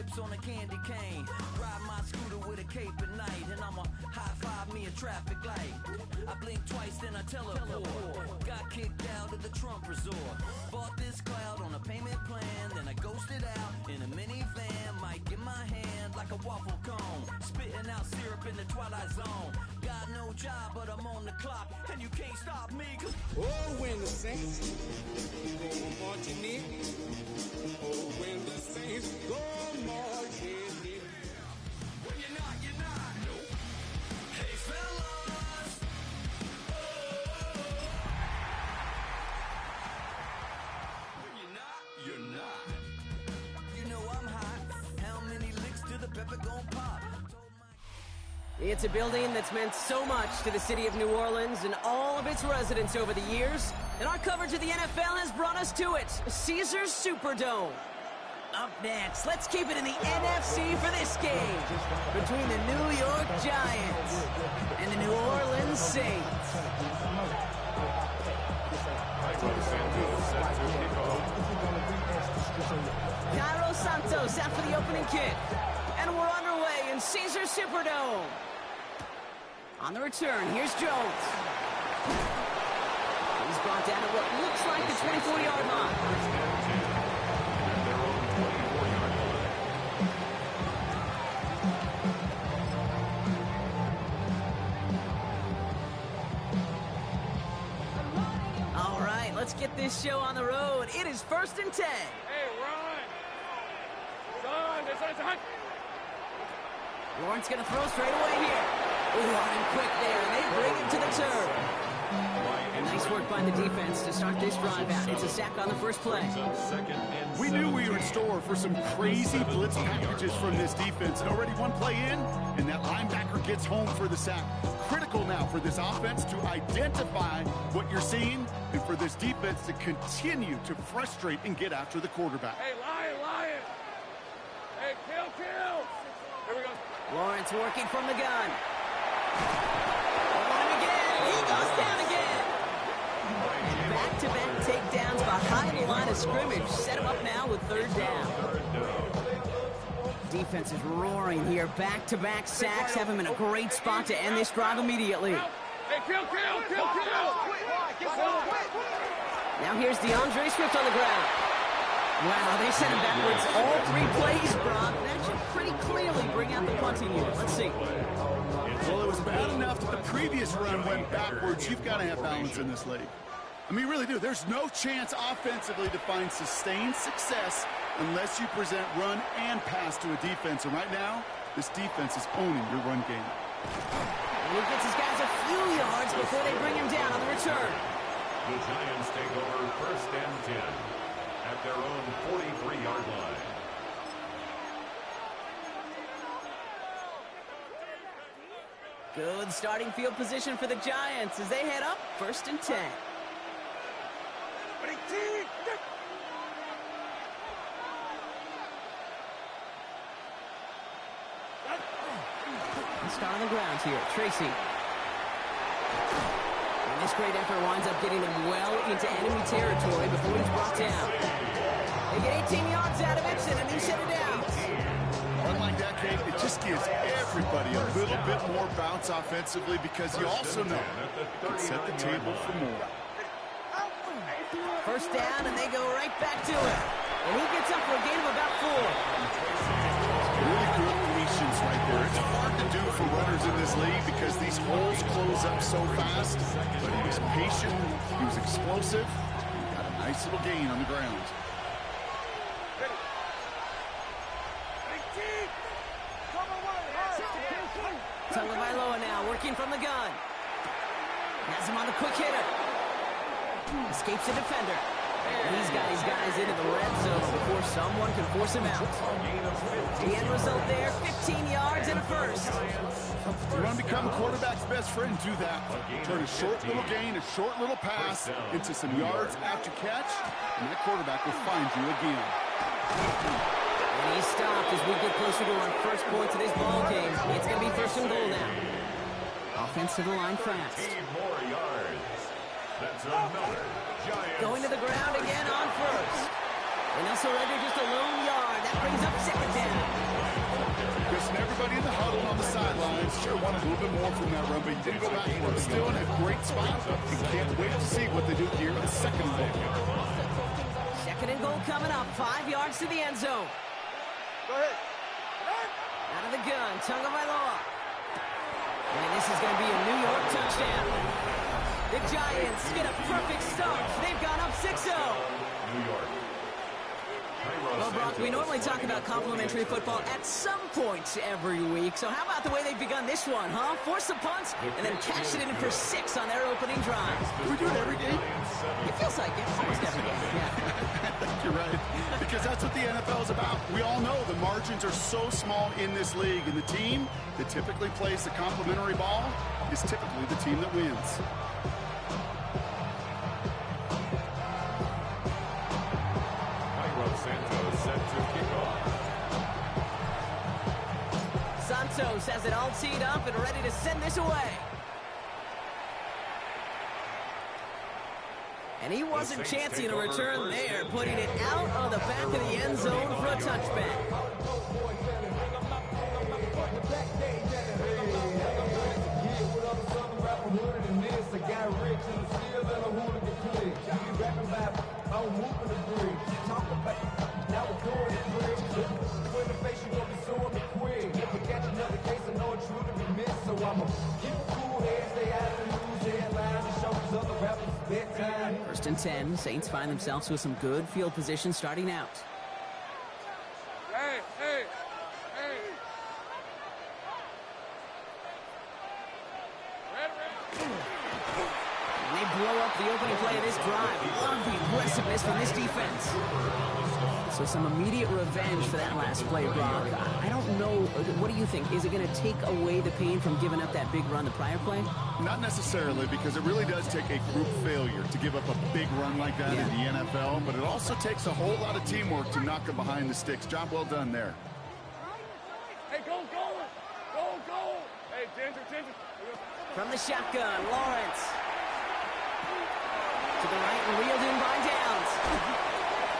sips on a candy cane. Ride my scooter with a cape at night, and I'ma high-five me a traffic light. I blink twice, then I teleport. Got kicked out of the Trump resort. Bought this cloud on a payment plan, then I ghosted out in a minivan. Mic in my hand like a waffle cone, spitting out syrup in the twilight zone. Got no job, but I'm on the clock, and you can't stop me. Oh, when the Saints go marching in. Oh, when the Saints go marching in. When you're not, you're not. Nope. Hey, fellas. Oh. When you're not, you're not. You know I'm hot. How many licks to the pepper gon' pop? It's a building that's meant so much to the city of New Orleans and all of its residents over the years. And our coverage of the NFL has brought us to it, Caesars Superdome. Up next, let's keep it in the NFC for this game between the New York Giants and the New Orleans Saints. Cairo Santos out for the opening kick. And we're underway in Caesars Superdome. On the return, here's Jones. He's brought down at what looks like the 24-yard line. All right, let's get this show on the road. It is 1st and 10. Hey, run! Son, this is hot. Lawrence going to throw straight away here. Running quick there, and they bring him to the turf. Nice work by the defense to start this drive out. It's a sack on the first play. We knew we were in store for some crazy blitz packages from this defense. And already one play in, and that linebacker gets home for the sack. Critical now for this offense to identify what you're seeing and for this defense to continue to frustrate and get after the quarterback. Hey, Lion! Hey, kill! Here we go. Lawrence working from the gun. And again, he goes down again. Back-to-back takedowns behind the line of scrimmage. Set him up now with 3rd down. Defense is roaring here. Back-to-back sacks have him in a great spot to end this drive immediately. Hey, kill! Now here's DeAndre Swift on the ground. Wow, they sent him backwards all 3 plays, Brock. That should pretty clearly bring out the punting unit. Let's see. Well, it was bad enough that the previous run went backwards. You've got to have balance in this league. I mean, you really do. There's no chance offensively to find sustained success unless you present run and pass to a defense. And right now, this defense is owning your run game. And he gets his guys a few yards before they bring him down on the return. The Giants take over 1st and 10 at their own 43-yard line. Good starting field position for the Giants as they head up 1st and 10. Start on the ground here, Tracy. And this great effort winds up getting them well into enemy territory before he's brought down. They get 18 yards out of it, and a new set of downs. Run like that, Kate, it just gives everybody a little bit more bounce offensively because you also know it can set the table for more. 1st down, and they go right back to it. And he gets up for a gain of about 4. Really good patience right there. It's hard to do for runners in this league because these holes close up so fast. But he was patient, he was explosive, he got a nice little gain on the ground. Tagovailoa now working from the gun. Has him on the quick hitter. Escapes the defender. And he's got his guys into the red zone before someone can force him out. The end result there, 15 yards and a first. You want to become a quarterback's best friend, do that. Turn a short little gain, a short little pass into some yards after catch, and that quarterback will find you again. And he's stopped as we get closer to our first points of this ball game. It's going to be 1st and goal now. Offense to the line fast. 8 more yards. That's another Giants. Going to the ground again on 1st. And they'll surrender just a lone yard. That brings up 2nd down. defense sure wanted a little bit more from that run, but he didn't go back for it. Still in a great spot, and can't wait to see what they do here in the second goal. Second and goal coming up, 5 yards to the end zone. Go ahead. Out of the gun, Tagovailoa. And this is going to be a New York touchdown. The Giants get a perfect start. They've gone up 6-0. New York. Well, Brock, we normally talk about complimentary football at some points every week. So how about the way they've begun this one, huh? Force a punt and then cash it in for 6 on their opening drive. We do it every game. It feels like it. Almost every game, yeah. You're right, because that's what the NFL is about. We all know the margins are so small in this league, and the team that typically plays the complimentary ball is typically the team that wins. Santos set to kickoff. Santos has it all teed up and ready to send this away. And he wasn't chancing a return there, putting it out of the back of the end zone for a touchback. First and 10, Saints find themselves with some good field position starting out. Hey, hey, hey. And they blow up the opening play of this drive. Love the aggressiveness from this defense. So some immediate revenge for that last play, Brock. I don't know. What do you think? Is it going to take away the pain from giving up that big run the prior play? Not necessarily, because it really does take a group failure to give up a big run like that in the NFL, but it also takes a whole lot of teamwork to knock them behind the sticks. Job well done there. Hey, go, go. Go, go. Hey, Ginger. From the shotgun, Lawrence. To the right and wheeled in by Downs.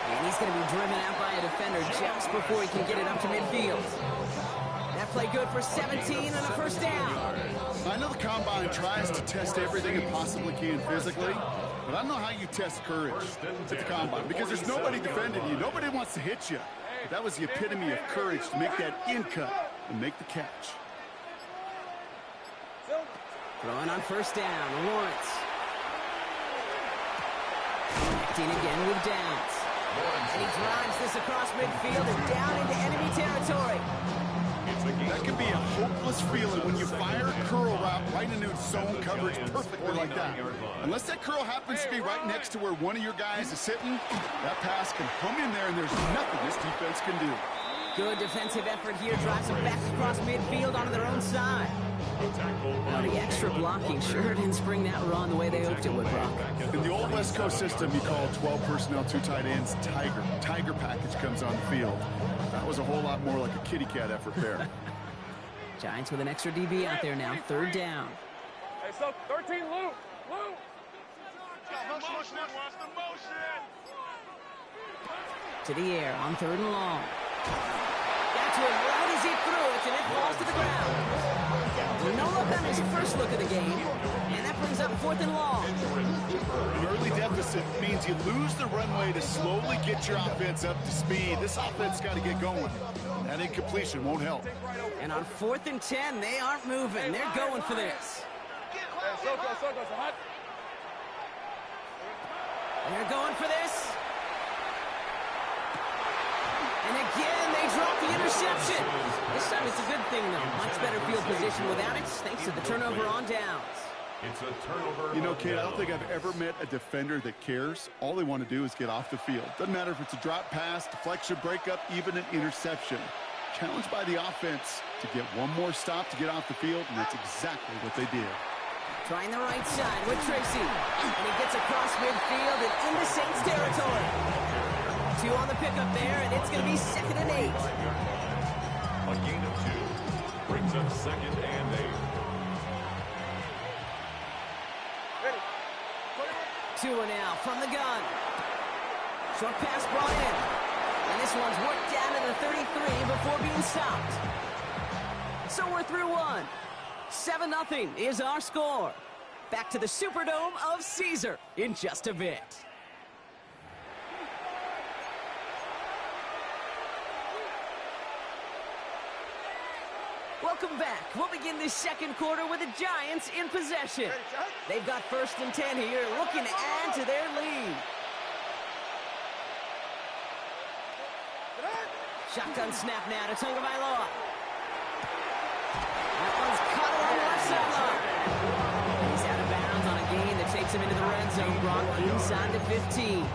And he's going to be driven out by a defender just before he can get it up to midfield. That play good for 17 and a first down. I know the Combine tries to test everything it possibly can physically, but I don't know how you test courage at the Combine, because there's nobody defending you. Nobody wants to hit you. But that was the epitome of courage to make that in cut and make the catch. Throwing on first down, Lawrence. Connecting again with Downs. And he drives this across midfield and down into enemy territory. That can be a hopeless feeling when you fire a curl route right into zone coverage perfectly like that. Unless that curl happens to be right next to where one of your guys is sitting, that pass can hum in there and there's nothing this defense can do. Good defensive effort here. Drives them back across midfield onto their own side. Now the extra blocking sure didn't spring that run the way they hoped it would, Brock. In the old West Coast system, you call 12 personnel, 2 tight ends, Tiger package comes on the field. That was a whole lot more like a kitty cat effort there. Giants with an extra DB out there now. Third down. Hey, so 13, Luke. To the air on third and long. Got to him right as he threw it, and it falls to the ground. No look on his first look of the game, and that brings up fourth and long. An early deficit means you lose the runway to slowly get your offense up to speed. This offense got to get going. That incompletion won't help. And on fourth and 10, they aren't moving. They're going for this. Hey, Soko, hot. They're going for this. And again, they drop the interception. This time it's a good thing, though. Much better field position without it, thanks to the turnover on downs. It's a turnover. You know, Kate, I don't think I've ever met a defender that cares. All they want to do is get off the field. Doesn't matter if it's a drop pass, deflection, breakup, even an interception. Challenged by the offense to get one more stop to get off the field, and that's exactly what they did. Trying the right side with Tracy. And he gets across midfield and into Saints territory. 2 on the pickup there, and it's going to be 2nd and 8. A gain of 2 brings up 2nd and 8. 2 now from the gun. Short pass brought in. And this one's worked down to the 33 before being stopped. So we're through 1. 7-0 is our score. Back to the Superdome of Caesar in just a bit. Welcome back. We'll begin this second quarter with the Giants in possession. They've got 1st and 10 here, looking to add to their lead. Shotgun snap now to Tagovailoa. That one's caught along the left sideline. He's out of bounds on a gain that takes him into the red zone, brought inside the 15.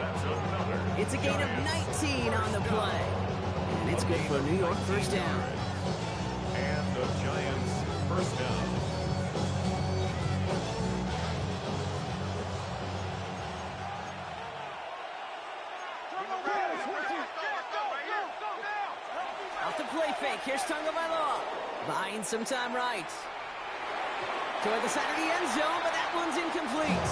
It's a gain of 19 on the play. And it's good for a New York first down. And the Giants first down. Off the play fake. Here's Tagovailoa. Buying some time right. Toward the side of the end zone, but that one's incomplete.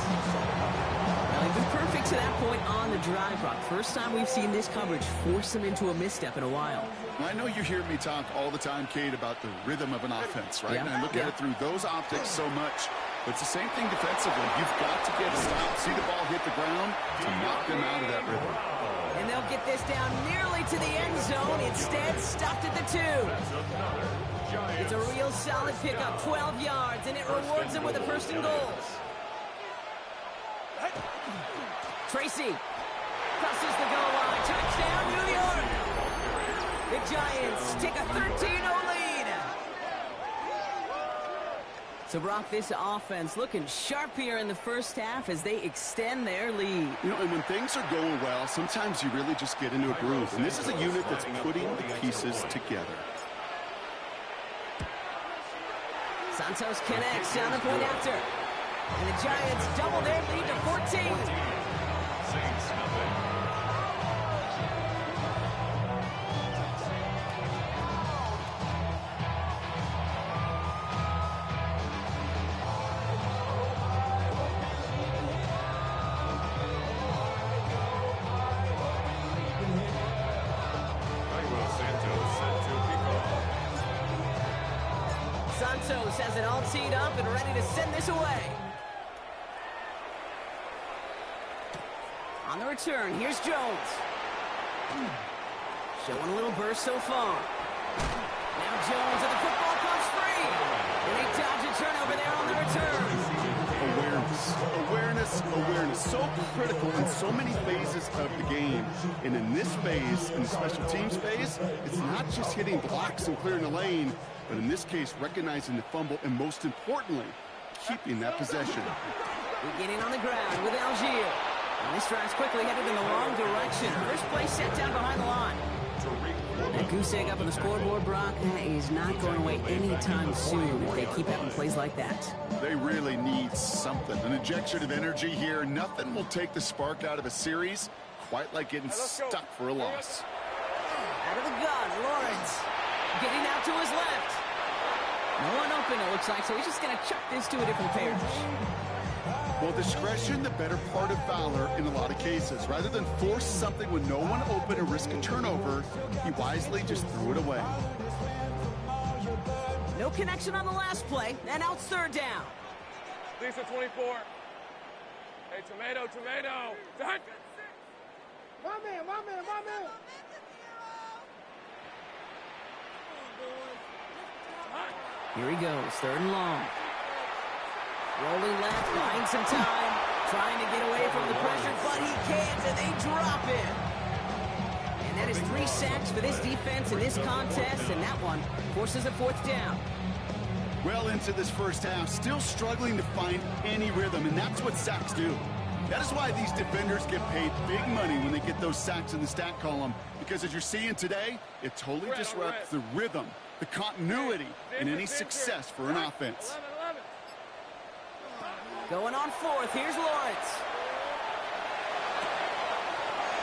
Well, he's been perfect to that point on the drive, Brock. First time we've seen this coverage force him into a misstep in a while. I know you hear me talk all the time, Kate, about the rhythm of an offense, right? Yeah. And I look at it through those optics so much. But it's the same thing defensively. You've got to get a stop, see the ball hit the ground to knock them out of that rhythm. And they'll get this down nearly to the end zone. Instead, stopped at the 2. It's a real solid pickup, 12 yards, and it rewards them with a 1st and goals. Tracy crosses the goal line. Touchdown, New York. The Giants take a 13-0 lead. So, Brock, this offense looking sharp here in the first half as they extend their lead. You know, and when things are going well, sometimes you really just get into a groove. And this is a unit that's putting the pieces together. Santos connects down the point after. And the Giants double their lead to 14. Saints nothing. Santos has it all teed up and ready to send this away. On the return, here's Jones. Showing a little burst so far. Now Jones, and the football comes free. And they dodge a turnover there on the return. Awareness. So critical in so many phases of the game. And in this phase, in the special teams phase, it's not just hitting blocks and clearing the lane, but in this case, recognizing the fumble and, most importantly, keeping that possession. Beginning on the ground with Algier. And this drive's quickly headed in the wrong direction. First play set down behind the line. That goose egg up on the scoreboard, Brock, is not going away anytime soon if they keep having plays like that. They really need something. An injection of energy here. Nothing will take the spark out of a series quite like getting stuck for a loss. Out of the gun, Lawrence. Getting out to his left. No one open, it looks like, so he's just going to chuck this to a different pair. Well, discretion, the better part of valor in a lot of cases. Rather than force something with no one open and risk a turnover, he wisely just threw it away. No connection on the last play, and now it's 3rd down. Lisa 24. Hey, tomato. Done. My man. Here he goes, 3rd and long. Rolling left, buying some time, trying to get away from the pressure, but he can't, and they drop it. And that is 3 sacks for this defense in this contest, and that one forces a 4th down. Well into this first half, still struggling to find any rhythm, and that's what sacks do. That is why these defenders get paid big money when they get those sacks in the stat column, because as you're seeing today, it totally disrupts the rhythm, the continuity, and any success for an offense. Going on 4th, here's Lawrence.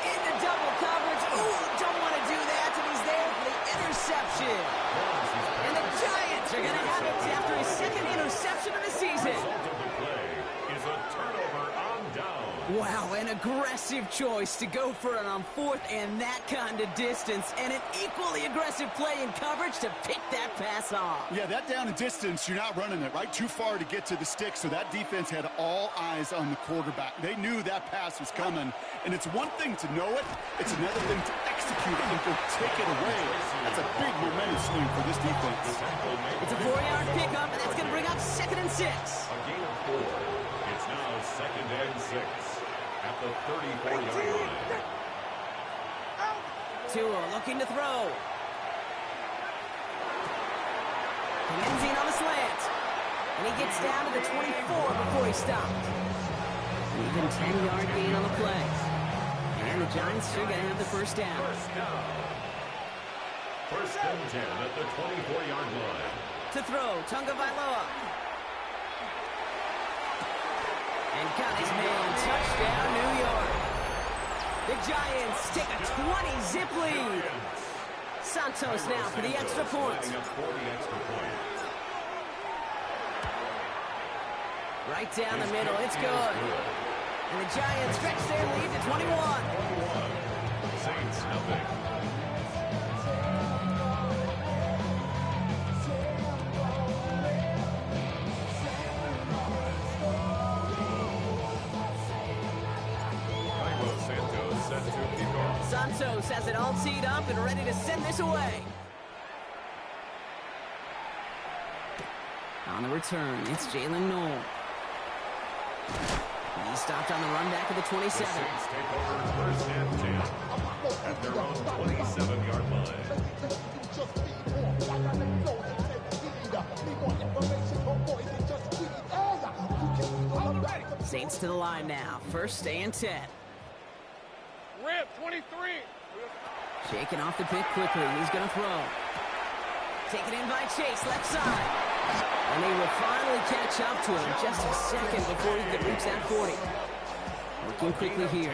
Into double coverage. Ooh, don't want to do that, and he's there for the interception. And the Giants are going to have it after his 2nd interception of the season. The play is a turnover on down. Wow, an aggressive choice to go for it on 4th and that kind of distance, and an equally aggressive play in coverage to pick that pass off. Yeah, that down and distance, you're not running it, right? Too far to get to the stick, so that defense had all eyes on the quarterback. They knew that pass was coming, and it's one thing to know it, it's another thing to execute it and go take it away. That's a big momentum swing for this defense. It's a 4-yard pickup, and that's going to bring up 2nd and 6. A gain of 4. It's now 2nd and 6 at the 34-yard line. Tua looking to throw. He ends in on a slant. And he gets down to the 24 before he stopped. An even 10-yard gain on the play. And the Giants are going to have the first down. First and 10 at the 24-yard line. To throw, Tunga Vailoa. And got his man, touchdown, New York. The Giants take a 20-zip lead. Santos now for the extra point. Right down the middle, it's good. And the Giants stretch their lead to 21. Saints nothing. Santos has it all teed up and ready to send this away. On the return, it's Jalen Noel. He stopped on the run back of the 27. The Saints take over first and 10 at their own 27-yard line. Saints to the line now, 1st and 10. Rip, 23. Shaking off the pick quickly. He's going to throw. Taken in by Chase, left side. And they will finally catch up to him just a second before he could reach that 40. Looking quickly here.